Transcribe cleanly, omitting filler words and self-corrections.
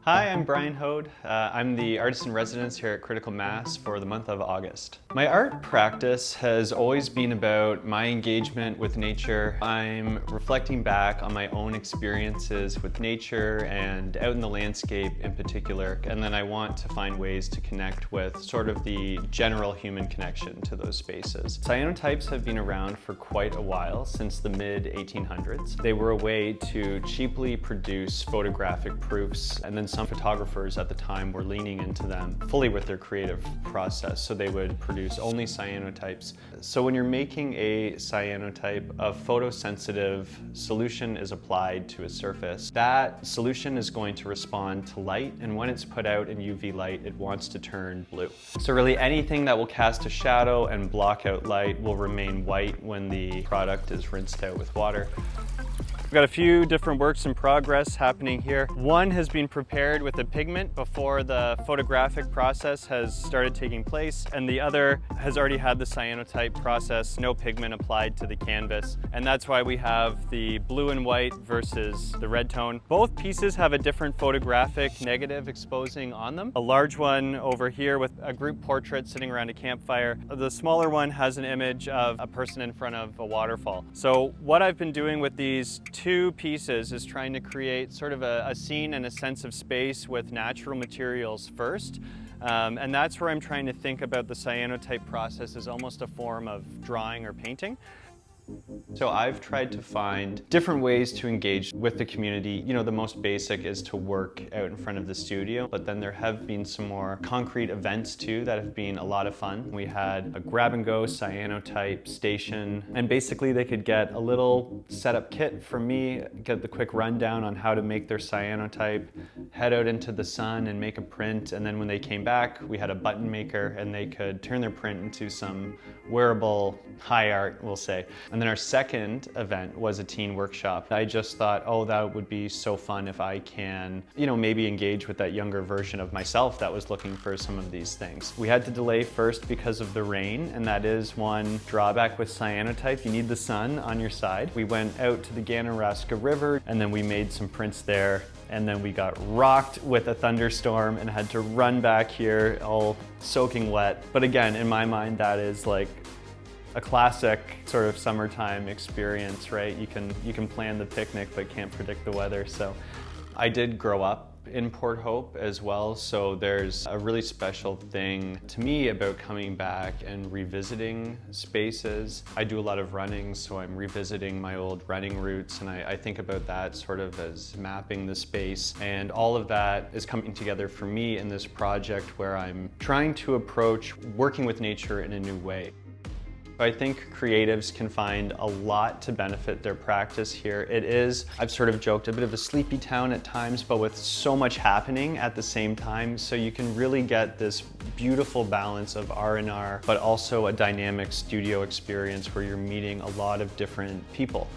Hi, I'm Brian Hoad. I'm the artist in residence here at Critical Mass for the month of August. My art practice has always been about my engagement with nature. I'm reflecting back on my own experiences with nature and out in the landscape in particular, and then I want to find ways to connect with sort of the general human connection to those spaces. Cyanotypes have been around for quite a while, since the mid-1800s. They were a way to cheaply produce photographic proofs, and then some photographers at the time were leaning into them fully with their creative process, so they would produce only cyanotypes. So when you're making a cyanotype, a photosensitive solution is applied to a surface. That solution is going to respond to light, and when it's put out in UV light, it wants to turn blue. So really anything that will cast a shadow and block out light will remain white when the product is rinsed out with water. We've got a few different works in progress happening here. One has been prepared with a pigment before the photographic process has started taking place, and the other has already had the cyanotype process, no pigment applied to the canvas. And that's why we have the blue and white versus the red tone. Both pieces have a different photographic negative exposing on them. A large one over here with a group portrait sitting around a campfire. The smaller one has an image of a person in front of a waterfall. So what I've been doing with these two pieces is trying to create sort of a scene and a sense of space with natural materials first. And that's where I'm trying to think about the cyanotype process as almost a form of drawing or painting. So I've tried to find different ways to engage with the community. You know, the most basic is to work out in front of the studio, but then there have been some more concrete events too that have been a lot of fun. We had a grab-and-go cyanotype station, and basically they could get a little setup kit from me, get the quick rundown on how to make their cyanotype, head out into the sun and make a print, and then when they came back, we had a button maker and they could turn their print into some wearable high art, we'll say. And then our second event was a teen workshop. I just thought, oh, that would be so fun if I can, maybe engage with that younger version of myself that was looking for some of these things. We had to delay first because of the rain, and that is one drawback with cyanotype. You need the sun on your side. We went out to the Ganaraska River, and then we made some prints there, and then we got rocked with a thunderstorm and had to run back here all soaking wet. But again, in my mind, that is like a classic sort of summertime experience, right? You can plan the picnic but can't predict the weather. So I did grow up in Port Hope as well, so there's a really special thing to me about coming back and revisiting spaces. I do a lot of running, so I'm revisiting my old running routes, and I think about that sort of as mapping the space, and all of that is coming together for me in this project where I'm trying to approach working with nature in a new way. I think creatives can find a lot to benefit their practice here. It is, I've sort of joked, a bit of a sleepy town at times, but with so much happening at the same time, so you can really get this beautiful balance of R&R, but also a dynamic studio experience where you're meeting a lot of different people.